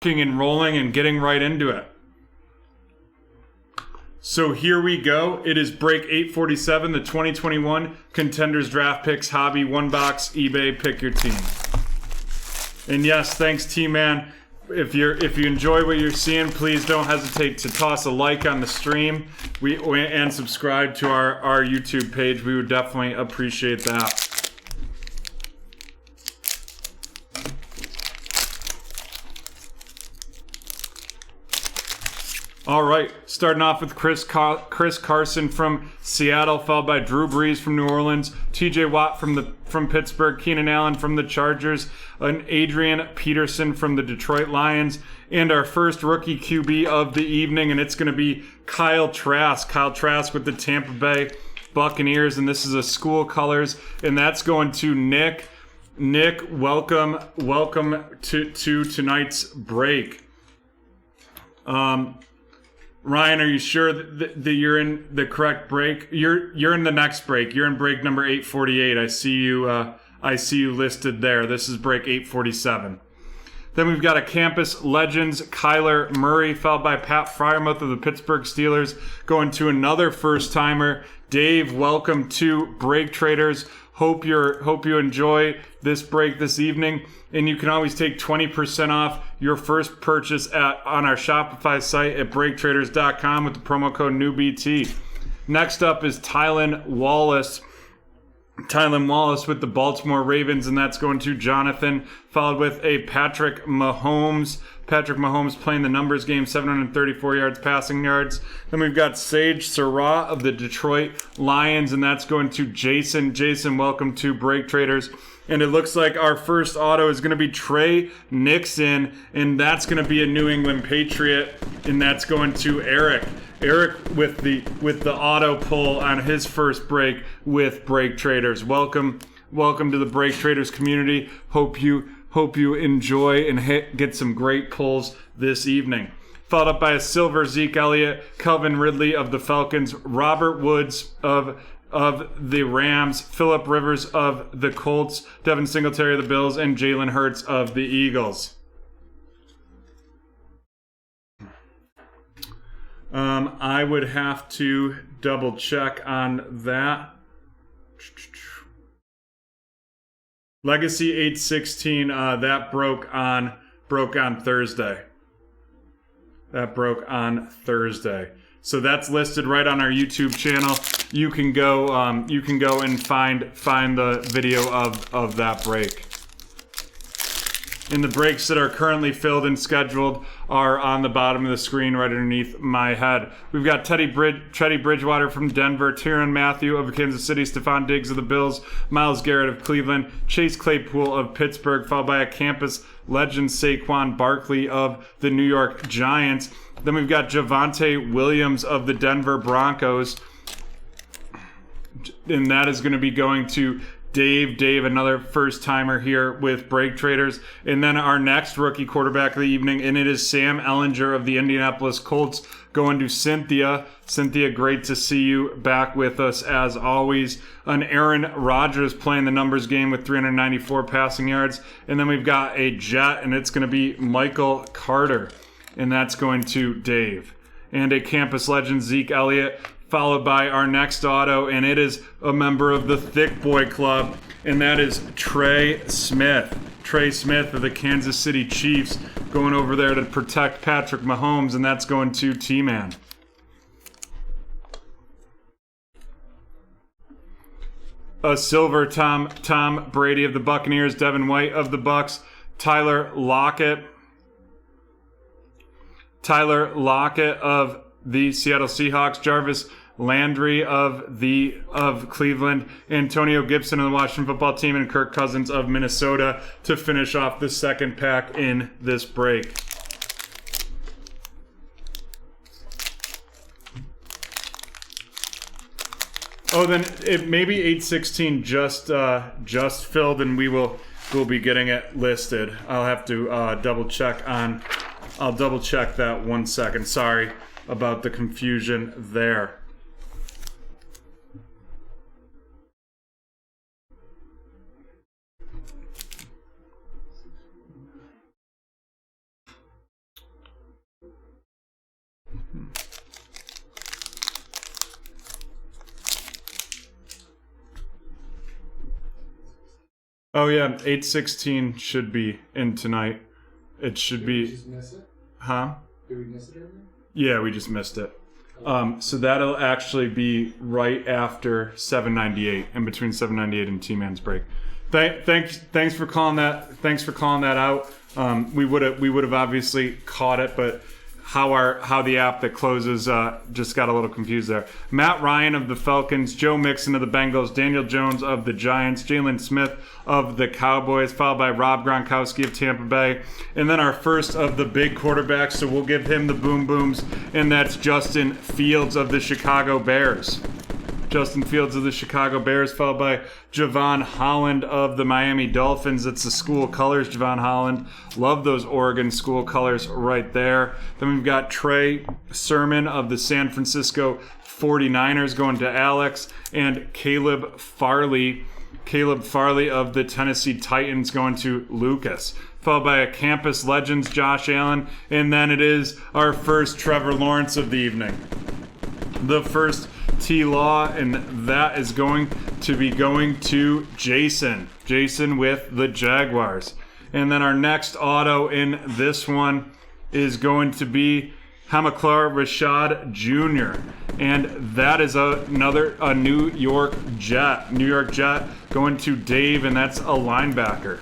and rolling and getting right into it. So here we go. It is break 847, the 2021 Contenders Draft Picks Hobby One Box eBay Pick Your Team. And yes, thanks T-Man. If you enjoy what you're seeing, please don't hesitate to toss a like on the stream and subscribe to our YouTube page. We would definitely appreciate that. All right, starting off with Chris Carson from Seattle, followed by Drew Brees from New Orleans, T.J. Watt from Pittsburgh, Keenan Allen from the Chargers, and Adrian Peterson from the Detroit Lions, and our first rookie QB of the evening, and it's going to be Kyle Trask. Kyle Trask with the Tampa Bay Buccaneers, and this is a school colors, and that's going to Nick. Nick, welcome to tonight's break. Ryan, are you sure that you're in the correct break? You're in the next break. You're in break number 848. I see you listed there. This is break 847. Then we've got a Campus Legends, Kyler Murray, followed by Pat Freiermuth of the Pittsburgh Steelers, going to another first-timer. Dave, welcome to Break Traders. Hope you enjoy this break this evening. And you can always take 20% off your first purchase on our Shopify site at BreakTraders.com with the promo code NEWBT. Next up is Tylan Wallace. Tylan Wallace with the Baltimore Ravens, and that's going to Jonathan, followed with a Patrick Mahomes. Patrick Mahomes playing the numbers game, 734 yards passing yards. Then we've got Sage Surratt of the Detroit Lions, and that's going to Jason. Jason, welcome to Break Traders. And it looks like our first auto is going to be Trey Nixon, and that's going to be a New England Patriot, and that's going to Eric. Eric with the auto pull on his first break with Break Traders. Welcome to the Break Traders community. Hope you enjoy and get some great pulls this evening. Followed up by a silver Zeke Elliott, Calvin Ridley of the Falcons, Robert Woods of the Rams, Phillip Rivers of the Colts, Devin Singletary of the Bills, and Jalen Hurts of the Eagles. I would have to double check on that. Legacy 816, that broke on Thursday. That broke on Thursday. So that's listed right on our YouTube channel. You can go and find the video of that break. And the breaks that are currently filled and scheduled are on the bottom of the screen right underneath my head. We've got Teddy Bridgewater from Denver, Tyrann Mathieu of Kansas City, Stephon Diggs of the Bills, Myles Garrett of Cleveland, Chase Claypool of Pittsburgh, followed by a Campus Legend, Saquon Barkley of the New York Giants. Then we've got Javonte Williams of the Denver Broncos, and that is going to be going to Dave, another first-timer here with Break Traders. And then our next rookie quarterback of the evening, and it is Sam Ehlinger of the Indianapolis Colts going to Cynthia. Cynthia, great to see you back with us as always. An Aaron Rodgers playing the numbers game with 394 passing yards. And then we've got a Jet, and it's going to be Michael Carter, and that's going to Dave. And a Campus Legend, Zeke Elliott, followed by our next auto, and it is a member of the Thick Boy Club, and that is Trey Smith. Trey Smith of the Kansas City Chiefs going over there to protect Patrick Mahomes, and that's going to T-Man. A silver Tom Brady of the Buccaneers, Devin White of the Bucks, Tyler Lockett of the Seattle Seahawks, Jarvis Landry of Cleveland, Antonio Gibson of the Washington Football Team, and Kirk Cousins of Minnesota to finish off the second pack in this break. Oh, then it maybe 816 just filled, and we'll be getting it listed. I'll have to double check that 1 second. Sorry about the confusion there. Oh yeah, 816 should be in tonight. It should be. Did we just miss it? Huh? Did we miss it earlier? Yeah, we just missed it. So that'll actually be right after 798, in between 798 and T-Man's break. Thanks for calling that. Thanks for calling that out. We would have obviously caught it, but how the app that closes just got a little confused there. Matt Ryan of the Falcons, Joe Mixon of the Bengals, Daniel Jones of the Giants, Jalen Smith of the Cowboys, followed by Rob Gronkowski of Tampa Bay. And then our first of the big quarterbacks, so we'll give him the boom booms, and that's Justin Fields of the Chicago Bears. Justin Fields of the Chicago Bears, followed by Javon Holland of the Miami Dolphins. It's the school colors, Javon Holland. Love those Oregon school colors right there. Then we've got Trey Sermon of the San Francisco 49ers going to Alex, and Caleb Farley of the Tennessee Titans going to Lucas, followed by a Campus Legends, Josh Allen, and then it is our first Trevor Lawrence of the evening. The first T-Law, and that is going to be going to Jason. Jason with the Jaguars. And then our next auto in this one is going to be Hamilcar Rashad Jr. And that is a New York Jet. New York Jet going to Dave, and that's a linebacker.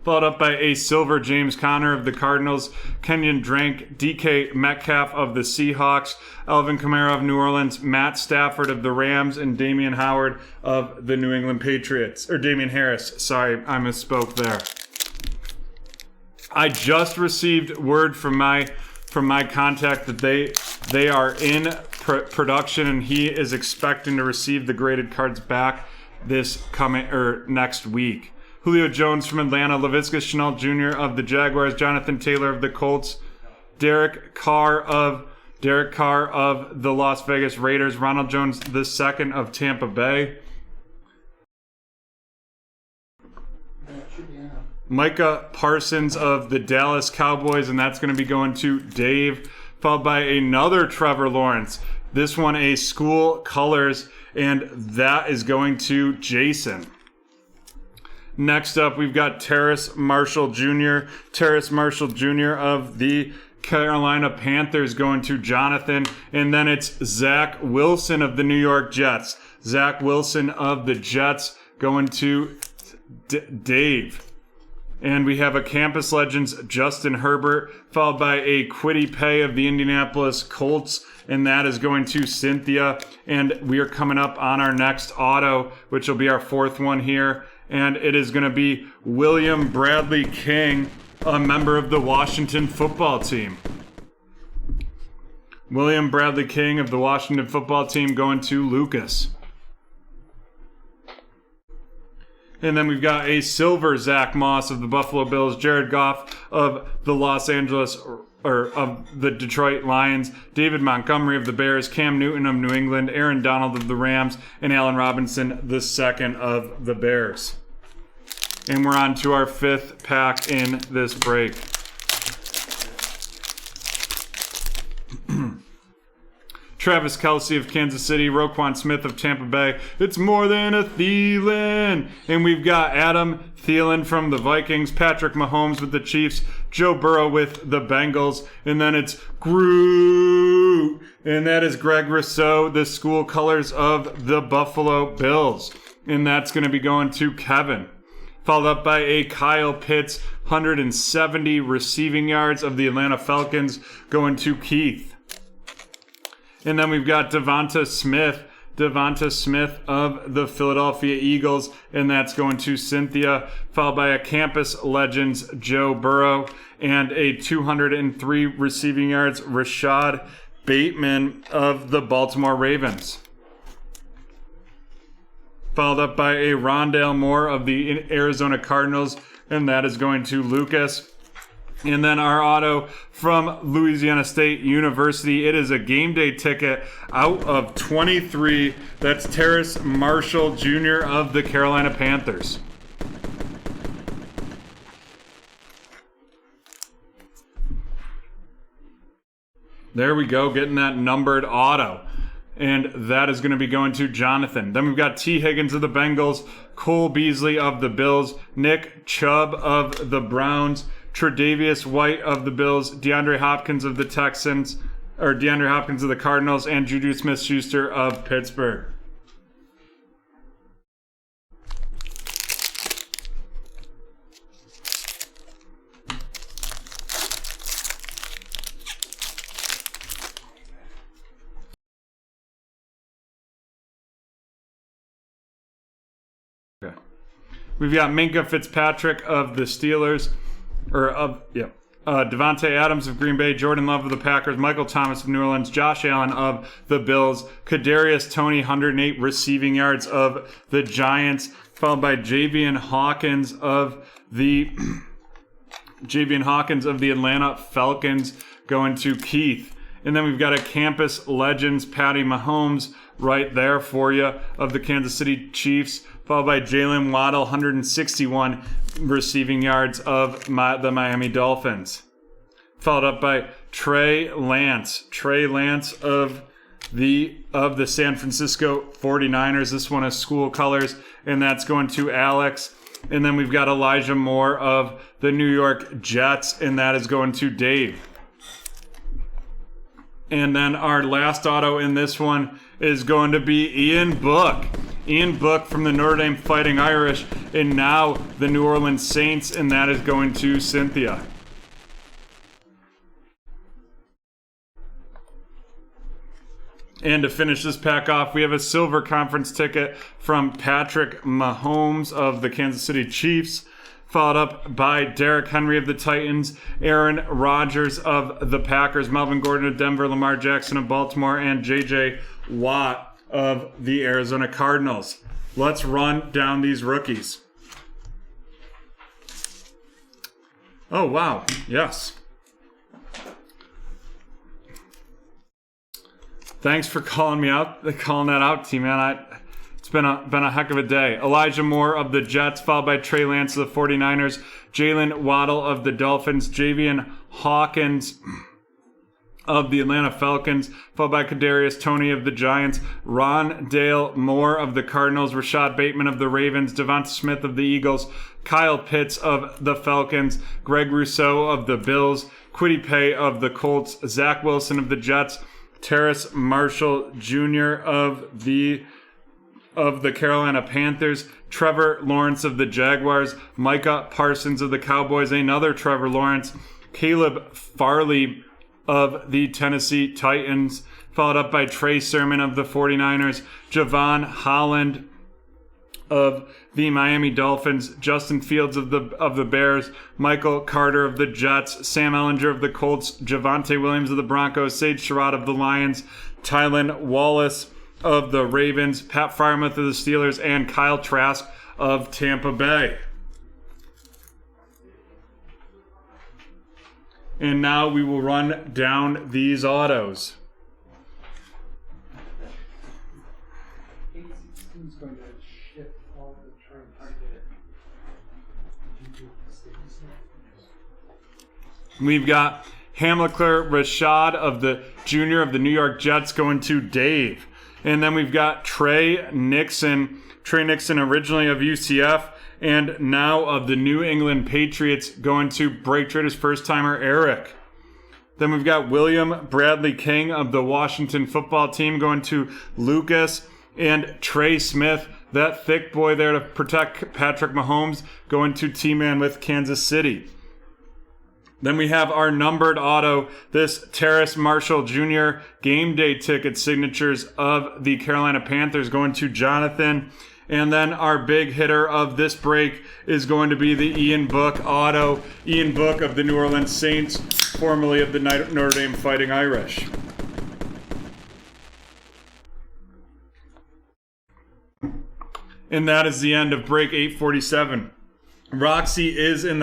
Followed up by a silver James Conner of the Cardinals, Kenyon Drake, DK Metcalf of the Seahawks, Alvin Kamara of New Orleans, Matt Stafford of the Rams, and Damian Howard of the New England Patriots. Or Damian Harris. Sorry, I misspoke there. I just received word from my contact that they are in production, and he is expecting to receive the graded cards back next week. Julio Jones from Atlanta, Laviska Shenault Jr. of the Jaguars, Jonathan Taylor of the Colts, Derek Carr of the Las Vegas Raiders, Ronald Jones II of Tampa Bay, Micah Parsons of the Dallas Cowboys, and that's going to be going to Dave, followed by another Trevor Lawrence. This one a school colors, and that is going to Jason. Next up, we've got Terrace Marshall Jr. Terrace Marshall Jr. of the Carolina Panthers going to Jonathan. And then it's Zach Wilson of the New York Jets. Zach Wilson of the Jets going to Dave. And we have a Campus Legends, Justin Herbert, followed by a Kwity Paye of the Indianapolis Colts, and that is going to Cynthia. And we are coming up on our next auto, which will be our fourth one here. And it is going to be William Bradley King, a member of the Washington football team. William Bradley King of the Washington football team going to Lucas. And then we've got a silver Zach Moss of the Buffalo Bills, Jared Goff of the of the Detroit Lions, David Montgomery of the Bears, Cam Newton of New England, Aaron Donald of the Rams, and Allen Robinson II of the Bears. And we're on to our fifth pack in this break. Travis Kelce of Kansas City, Roquan Smith of Tampa Bay. It's more than a Thielen. And we've got Adam Thielen from the Vikings, Patrick Mahomes with the Chiefs, Joe Burrow with the Bengals, and then it's Groot. And that is Greg Rousseau, the school colors of the Buffalo Bills. And that's going to be going to Kevin. Followed up by a Kyle Pitts, 170 receiving yards of the Atlanta Falcons, going to Keith. And then we've got Devonta Smith of the Philadelphia Eagles, and that's going to Cynthia, followed by a Campus Legends, Joe Burrow, and a 203 receiving yards, Rashad Bateman of the Baltimore Ravens. Followed up by a Rondale Moore of the Arizona Cardinals, and that is going to Lucas. And then our auto from Louisiana State University. It is a game day ticket out of 23. That's Terrace Marshall Jr. of the Carolina Panthers. There we go, getting that numbered auto. And that is going to be going to Jonathan. Then we've got T. Higgins of the Bengals, Cole Beasley of the Bills, Nick Chubb of the Browns, Tre'Davious White of the Bills, DeAndre Hopkins of the Texans, or DeAndre Hopkins of the Cardinals, and Juju Smith-Schuster of Pittsburgh. Okay. We've got Minkah Fitzpatrick of the Steelers, Devontae Adams of Green Bay, Jordan Love of the Packers, Michael Thomas of New Orleans, Josh Allen of the Bills, Kadarius Toney, 108 receiving yards of the Giants, followed by Javian Hawkins of the Atlanta Falcons, going to Keith. And then we've got a Campus Legends, Patty Mahomes, right there for you, of the Kansas City Chiefs, followed by Jalen Waddle, 161 receiving yards of the Miami Dolphins. Followed up by Trey Lance of the San Francisco 49ers. This one is school colors, and that's going to Alex. And then we've got Elijah Moore of the New York Jets, and that is going to Dave. And then our last auto in this one is going to be Ian Book. Ian Book from the Notre Dame Fighting Irish, and now the New Orleans Saints, and that is going to Cynthia. And to finish this pack off, we have a silver conference ticket from Patrick Mahomes of the Kansas City Chiefs, followed up by Derrick Henry of the Titans, Aaron Rodgers of the Packers, Melvin Gordon of Denver, Lamar Jackson of Baltimore, and J.J. Watt of the Arizona Cardinals. Let's run down these rookies. Oh, wow. Yes. Thanks for calling that out, T-Man. It's been a heck of a day. Elijah Moore of the Jets, followed by Trey Lance of the 49ers, Jalen Waddle of the Dolphins, Javian Hawkins of the Atlanta Falcons, followed by Kadarius Toney of the Giants, Rondale Moore of the Cardinals, Rashad Bateman of the Ravens, Devonta Smith of the Eagles, Kyle Pitts of the Falcons, Greg Rousseau of the Bills, Kwity Paye of the Colts, Zach Wilson of the Jets, Terrace Marshall Jr. of the Carolina Panthers, Trevor Lawrence of the Jaguars, Micah Parsons of the Cowboys, another Trevor Lawrence, Caleb Farley of the Tennessee Titans, followed up by Trey Sermon of the 49ers, Javon Holland of the Miami Dolphins, Justin Fields of the Bears, Michael Carter of the Jets, Sam Ehlinger of the Colts, Javonte Williams of the Broncos, Sage Surratt of the Lions, Tylan Wallace of the Ravens, Pat Freiermuth of the Steelers, and Kyle Trask of Tampa Bay. And now we will run down these autos. We've got Hamilcar Rashad of the Jr. of the New York Jets going to Dave. And then we've got Trey Nixon originally of UCF and now of the New England Patriots, going to BreakTraders first-timer Eric. Then we've got William Bradley King of the Washington football team going to Lucas, and Trey Smith, that thick boy there to protect Patrick Mahomes, going to T-Man with Kansas City. Then we have our numbered auto, this Terrace Marshall Jr. game day ticket signatures of the Carolina Panthers, going to Jonathan. And then our big hitter of this break is going to be the Ian Book auto. Ian Book of the New Orleans Saints, formerly of the Notre Dame Fighting Irish. And that is the end of break 847. Roxy is in the